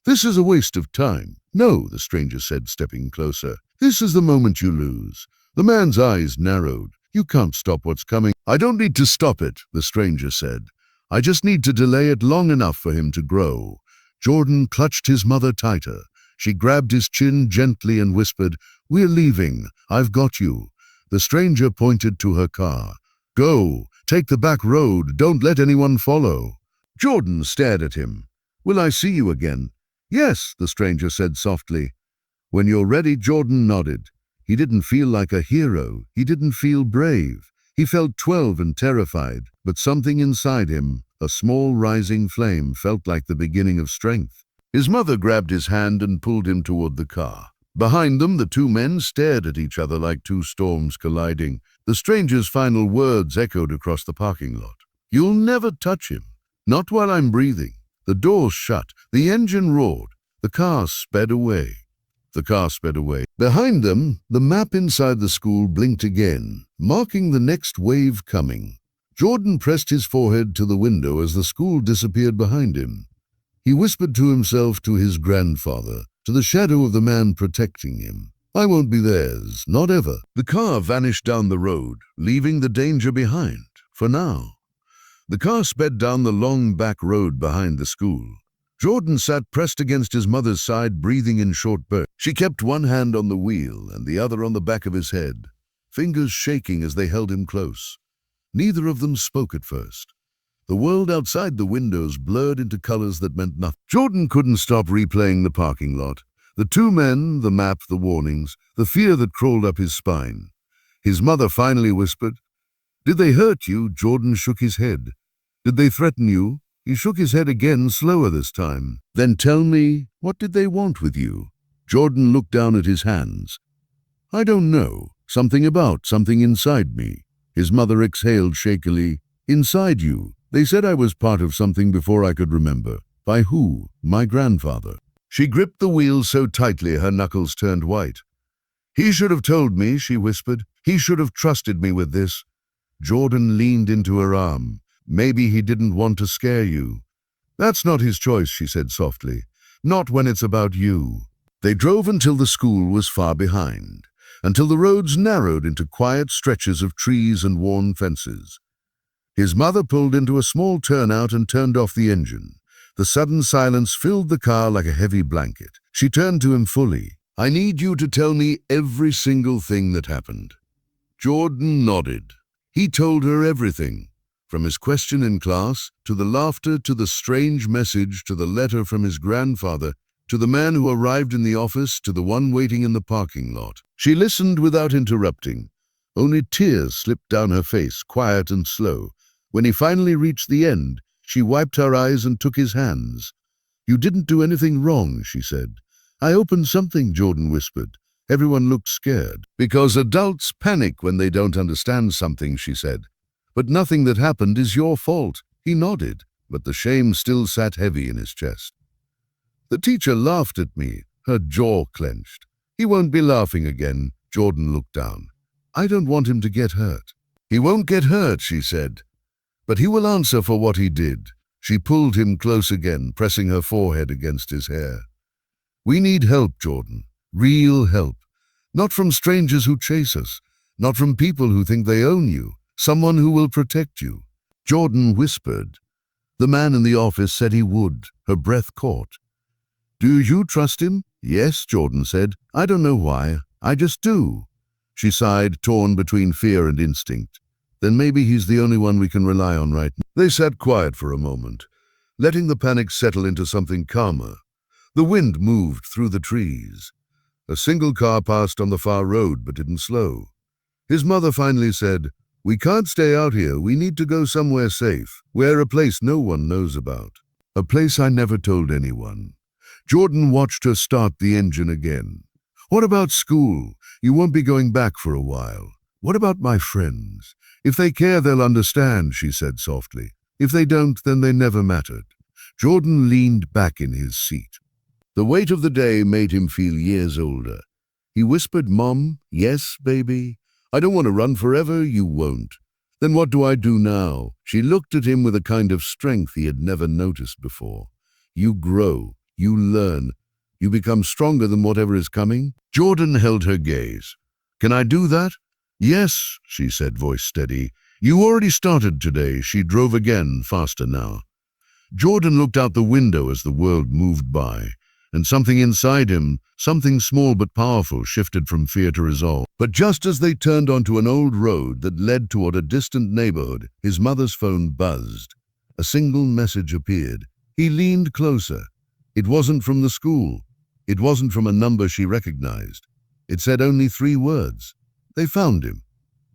"This is a waste of time." "No," the stranger said, stepping closer. "This is the moment you lose." The man's eyes narrowed. "You can't stop what's coming." "I don't need to stop it," the stranger said. "I just need to delay it long enough for him to grow." Jordan clutched his mother tighter. She grabbed his chin gently and whispered, "We're leaving. I've got you." The stranger pointed to her car. "Go. Take the back road. Don't let anyone follow." Jordan stared at him. "Will I see you again?" "Yes," the stranger said softly. "When you're ready." Jordan nodded. He didn't feel like a hero. He didn't feel brave. He felt 12 and terrified, but something inside him, a small rising flame, felt like the beginning of strength. His mother grabbed his hand and pulled him toward the car. Behind them, the two men stared at each other like two storms colliding. The stranger's final words echoed across the parking lot. "You'll never touch him. Not while I'm breathing." The doors shut. The engine roared. The car sped away. Behind them, the map inside the school blinked again, marking the next wave coming. Jordan pressed his forehead to the window as the school disappeared behind him. He whispered to himself, to his grandfather, to the shadow of the man protecting him. "I won't be theirs, not ever." The car vanished down the road, leaving the danger behind, for now. The car sped down the long back road behind the school. Jordan sat pressed against his mother's side, breathing in short bursts. She kept one hand on the wheel and the other on the back of his head, fingers shaking as they held him close. Neither of them spoke at first. The world outside the windows blurred into colors that meant nothing. Jordan couldn't stop replaying the parking lot. The two men, the map, the warnings, the fear that crawled up his spine. His mother finally whispered, "Did they hurt you?" Jordan shook his head. "Did they threaten you?" He shook his head again, slower this time. "Then tell me, what did they want with you?" Jordan looked down at his hands. "I don't know. Something inside me." His mother exhaled shakily. "Inside you? They said I was part of something before I could remember." "By who?" "My grandfather." She gripped the wheel so tightly her knuckles turned white. "He should have told me," she whispered. "He should have trusted me with this." Jordan leaned into her arm. "Maybe he didn't want to scare you." "That's not his choice," she said softly. "Not when it's about you." They drove until the school was far behind, until the roads narrowed into quiet stretches of trees and worn fences. His mother pulled into a small turnout and turned off the engine. The sudden silence filled the car like a heavy blanket. She turned to him fully. "I need you to tell me every single thing that happened." Jordan nodded. He told her everything, from his question in class, to the laughter, to the strange message, to the letter from his grandfather, to the man who arrived in the office, to the one waiting in the parking lot. She listened without interrupting. Only tears slipped down her face, quiet and slow. When he finally reached the end, she wiped her eyes and took his hands. "You didn't do anything wrong," she said. "I opened something," Jordan whispered. Everyone looked scared. "Because adults panic when they don't understand something," she said. "But nothing that happened is your fault." He nodded, but the shame still sat heavy in his chest. "The teacher laughed at me." Her jaw clenched. "He won't be laughing again." Jordan looked down. "I don't want him to get hurt." "He won't get hurt," she said. "But he will answer for what he did." She pulled him close again, pressing her forehead against his hair. "We need help, Jordan. Real help. Not from strangers who chase us. Not from people who think they own you. Someone who will protect you." Jordan whispered. "The man in the office said he would." Her breath caught. "Do you trust him?" "Yes," Jordan said. "I don't know why. I just do." She sighed, torn between fear and instinct. "Then maybe he's the only one we can rely on right now." They sat quiet for a moment, letting the panic settle into something calmer. The wind moved through the trees. A single car passed on the far road but didn't slow. His mother finally said, "We can't stay out here. We need to go somewhere safe, where a place no one knows about. A place I never told anyone." Jordan watched her start the engine again. "What about school? You won't be going back for a while. What about my friends? If they care, they'll understand," she said softly. "If they don't, then they never mattered." Jordan leaned back in his seat. The weight of the day made him feel years older. He whispered, "Mom, yes, baby. I don't want to run forever. You won't. Then what do I do now?" She looked at him with a kind of strength he had never noticed before. "You grow. You learn. You become stronger than whatever is coming." Jordan held her gaze. "Can I do that?" "Yes," she said, voice steady. "You already started today." She drove again, faster now. Jordan looked out the window as the world moved by, and something inside him, something small but powerful, shifted from fear to resolve. But just as they turned onto an old road that led toward a distant neighborhood, his mother's phone buzzed. A single message appeared. He leaned closer. It wasn't from the school. It wasn't from a number she recognized. It said only 3 words. They found him.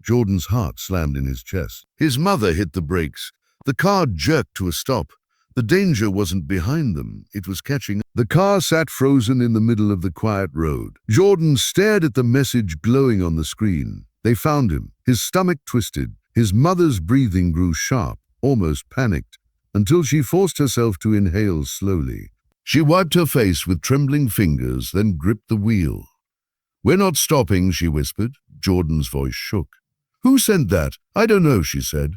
Jordan's heart slammed in his chest. His mother hit the brakes. The car jerked to a stop. The danger wasn't behind them. It was catching up. The car sat frozen in the middle of the quiet road. Jordan stared at the message glowing on the screen. They found him. His stomach twisted. His mother's breathing grew sharp, almost panicked, until she forced herself to inhale slowly. She wiped her face with trembling fingers, then gripped the wheel. "We're not stopping," she whispered. Jordan's voice shook. "Who sent that?" "I don't know," she said.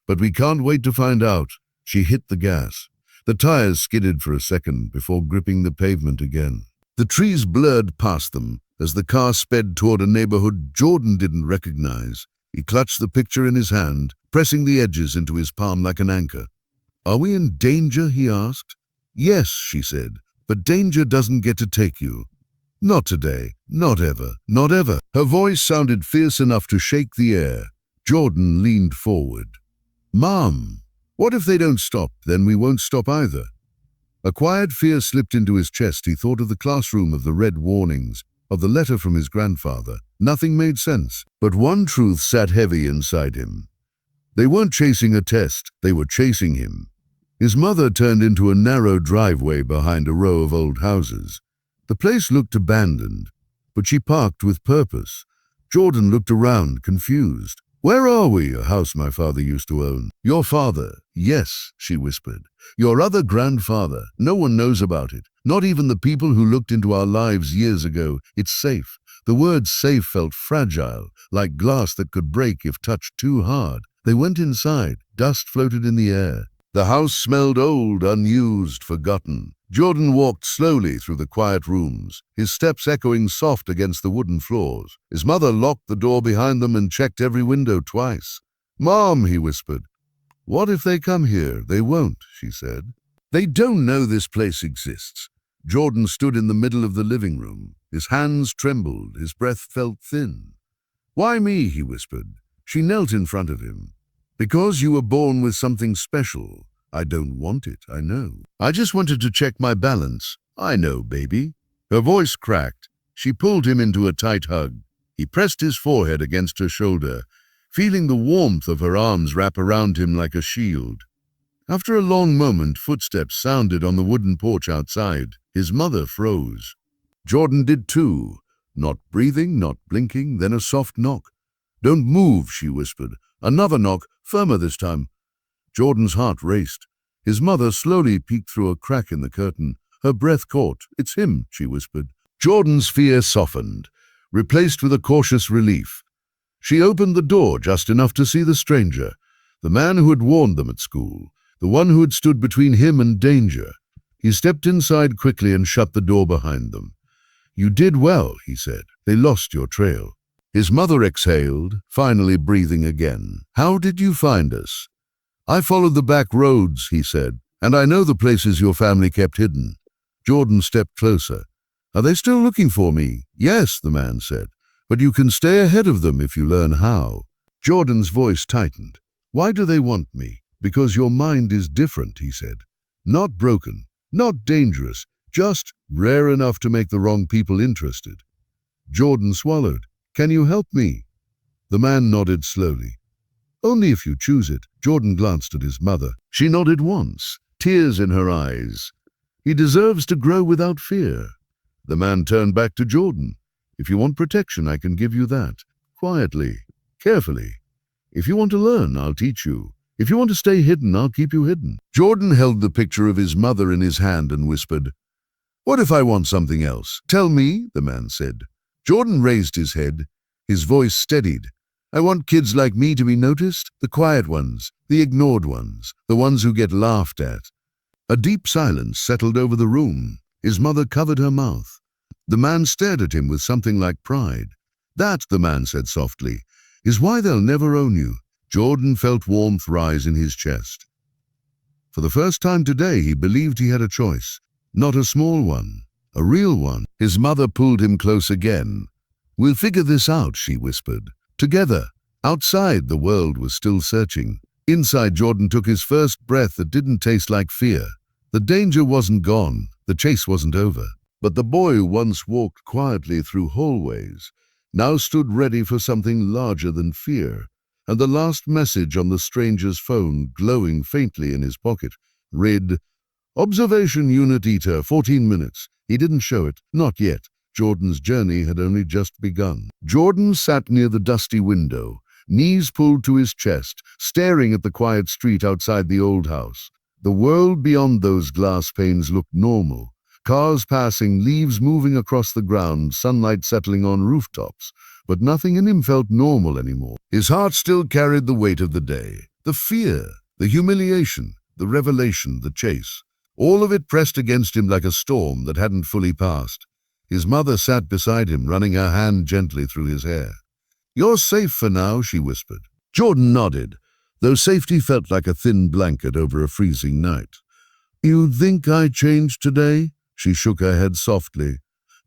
"But we can't wait to find out." She hit the gas. The tires skidded for a second before gripping the pavement again. The trees blurred past them as the car sped toward a neighborhood Jordan didn't recognize. He clutched the picture in his hand, pressing the edges into his palm like an anchor. "Are we in danger?" he asked. "Yes," she said, "but danger doesn't get to take you. Not today, not ever, not ever." Her voice sounded fierce enough to shake the air. Jordan leaned forward. "Mom, what if they don't stop? Then we won't stop either." A quiet fear slipped into his chest. He thought of the classroom, of the red warnings, of the letter from his grandfather. Nothing made sense, but one truth sat heavy inside him. They weren't chasing a test, they were chasing him. His mother turned into a narrow driveway behind a row of old houses. The place looked abandoned, but she parked with purpose. Jordan looked around, confused. Where are we? A house my father used to own. Your father? Yes, she whispered. Your other grandfather. No one knows about it. Not even the people who looked into our lives years ago. It's safe. The word safe felt fragile, like glass that could break if touched too hard. They went inside. Dust floated in the air. The house smelled old, unused, forgotten. Jordan walked slowly through the quiet rooms, his steps echoing soft against the wooden floors. His mother locked the door behind them and checked every window twice. "Mom," he whispered. "What if they come here?" "They won't," she said. "They don't know this place exists." Jordan stood in the middle of the living room. His hands trembled, his breath felt thin. "Why me?" he whispered. She knelt in front of him. "Because you were born with something special. I don't want it, I know. I just wanted to check my balance." "I know, baby." Her voice cracked. She pulled him into a tight hug. He pressed his forehead against her shoulder, feeling the warmth of her arms wrap around him like a shield. After a long moment, footsteps sounded on the wooden porch outside. His mother froze. Jordan did too, not breathing, not blinking, then a soft knock. "Don't move," she whispered. Another knock, firmer this time. Jordan's heart raced. His mother slowly peeked through a crack in the curtain. Her breath caught. "It's him," she whispered. Jordan's fear softened, replaced with a cautious relief. She opened the door just enough to see the stranger, the man who had warned them at school, the one who had stood between him and danger. He stepped inside quickly and shut the door behind them. "You did well," he said. "They lost your trail." His mother exhaled, finally breathing again. "How did you find us?" "I followed the back roads," he said, "and I know the places your family kept hidden." Jordan stepped closer. "Are they still looking for me?" "Yes," the man said, "but you can stay ahead of them if you learn how." Jordan's voice tightened. "Why do they want me?" "Because your mind is different," he said. "Not broken, not dangerous, just rare enough to make the wrong people interested." Jordan swallowed. "Can you help me?" The man nodded slowly. "Only if you choose it." Jordan glanced at his mother. She nodded once, tears in her eyes. "He deserves to grow without fear." The man turned back to Jordan. "If you want protection, I can give you that. Quietly, carefully. If you want to learn, I'll teach you. If you want to stay hidden, I'll keep you hidden." Jordan held the picture of his mother in his hand and whispered, "What if I want something else?" "Tell me," the man said. Jordan raised his head. His voice steadied. "I want kids like me to be noticed, the quiet ones, the ignored ones, the ones who get laughed at." A deep silence settled over the room. His mother covered her mouth. The man stared at him with something like pride. "That," the man said softly, "is why they'll never own you." Jordan felt warmth rise in his chest. For the first time today, he believed he had a choice. Not a small one, a real one. His mother pulled him close again. "We'll figure this out," she whispered. Together. Outside, the world was still searching. Inside, Jordan took his first breath that didn't taste like fear. The danger wasn't gone. The chase wasn't over. But the boy who once walked quietly through hallways now stood ready for something larger than fear. And the last message on the stranger's phone, glowing faintly in his pocket, read, "Observation Unit Eater, 14 minutes. He didn't show it. Not yet. Jordan's journey had only just begun. Jordan sat near the dusty window, knees pulled to his chest, staring at the quiet street outside the old house. The world beyond those glass panes looked normal. Cars passing, leaves moving across the ground, sunlight settling on rooftops. But nothing in him felt normal anymore. His heart still carried the weight of the day. The fear, the humiliation, the revelation, the chase. All of it pressed against him like a storm that hadn't fully passed. His mother sat beside him, running her hand gently through his hair. "You're safe for now," she whispered. Jordan nodded, though safety felt like a thin blanket over a freezing night. "You think I changed today?" She shook her head softly.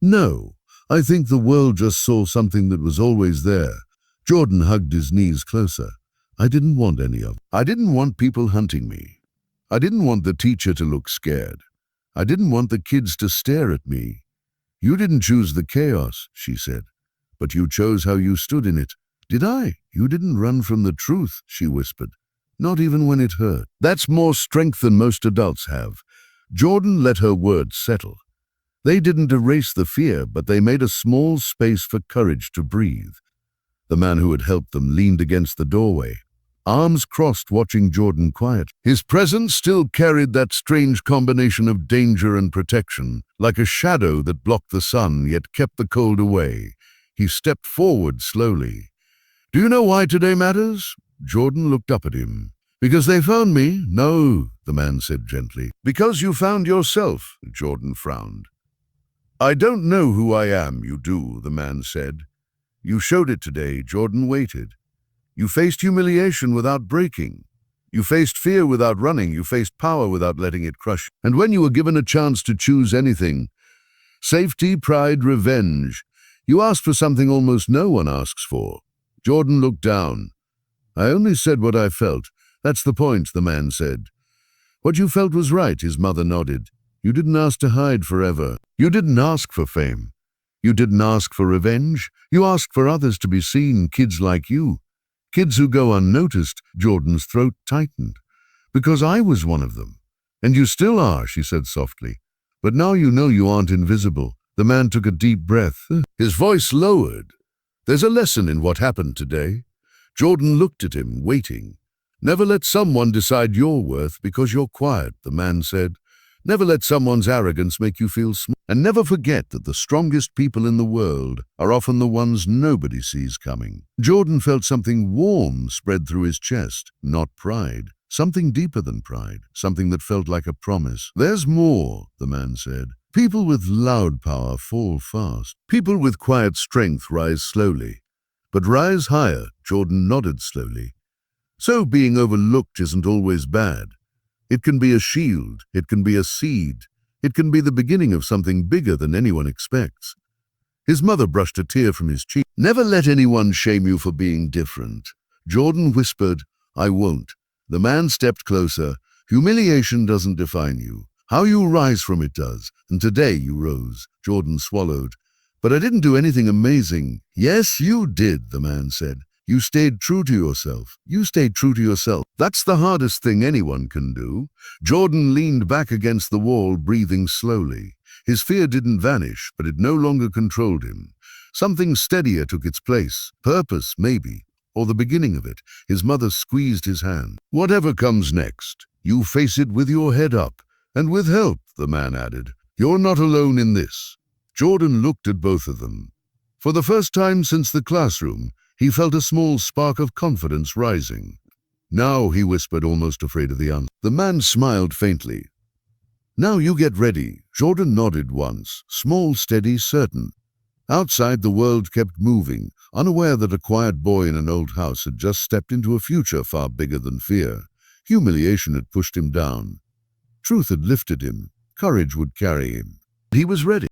"No, I think the world just saw something that was always there." Jordan hugged his knees closer. "I didn't want any of it. I didn't want people hunting me. I didn't want the teacher to look scared. I didn't want the kids to stare at me. You didn't choose the chaos," she said, "but you chose how you stood in it." "Did I?" "You didn't run from the truth," she whispered, "not even when it hurt. That's more strength than most adults have." Jordan let her words settle. They didn't erase the fear, but they made a small space for courage to breathe. The man who had helped them leaned against the doorway, arms crossed, watching Jordan quiet. His presence still carried that strange combination of danger and protection, like a shadow that blocked the sun yet kept the cold away. He stepped forward slowly. "Do you know why today matters?" Jordan looked up at him. "Because they found me?" "No," the man said gently. "Because you found yourself," Jordan frowned. "I don't know who I am." "You do," the man said. "You showed it today." Jordan waited. "You faced humiliation without breaking. You faced fear without running. You faced power without letting it crush. And when you were given a chance to choose anything, safety, pride, revenge, you asked for something almost no one asks for." Jordan looked down. "I only said what I felt. That's the point," the man said. "What you felt was right." His mother nodded. "You didn't ask to hide forever. You didn't ask for fame. You didn't ask for revenge. You asked for others to be seen, kids like you. Kids who go unnoticed." Jordan's throat tightened. "Because I was one of them. And you still are," she said softly. "But now you know you aren't invisible." The man took a deep breath. His voice lowered. "There's a lesson in what happened today." Jordan looked at him, waiting. "Never let someone decide your worth because you're quiet," the man said. "Never let someone's arrogance make you feel small. And never forget that the strongest people in the world are often the ones nobody sees coming." Jordan felt something warm spread through his chest. Not pride. Something deeper than pride. Something that felt like a promise. "There's more," the man said. "People with loud power fall fast. People with quiet strength rise slowly. But rise higher." Jordan nodded slowly. "So being overlooked isn't always bad. It can be a shield. It can be a seed. It can be the beginning of something bigger than anyone expects." His mother brushed a tear from his cheek. "Never let anyone shame you for being different." Jordan whispered, "I won't." The man stepped closer. "Humiliation doesn't define you. How you rise from it does. And today you rose." Jordan swallowed. "But I didn't do anything amazing." "Yes, you did," the man said. "You stayed true to yourself. You stayed true to yourself. That's the hardest thing anyone can do." Jordan leaned back against the wall, breathing slowly. His fear didn't vanish, but it no longer controlled him. Something steadier took its place. Purpose, maybe, or the beginning of it. His mother squeezed his hand. "Whatever comes next, you face it with your head up. And with help," the man added. "You're not alone in this." Jordan looked at both of them. For the first time since the classroom, he felt a small spark of confidence rising. "Now," he whispered, almost afraid of the answer. The man smiled faintly. "Now you get ready." Jordan nodded once, small, steady, certain. Outside, the world kept moving, unaware that a quiet boy in an old house had just stepped into a future far bigger than fear. Humiliation had pushed him down. Truth had lifted him. Courage would carry him. He was ready.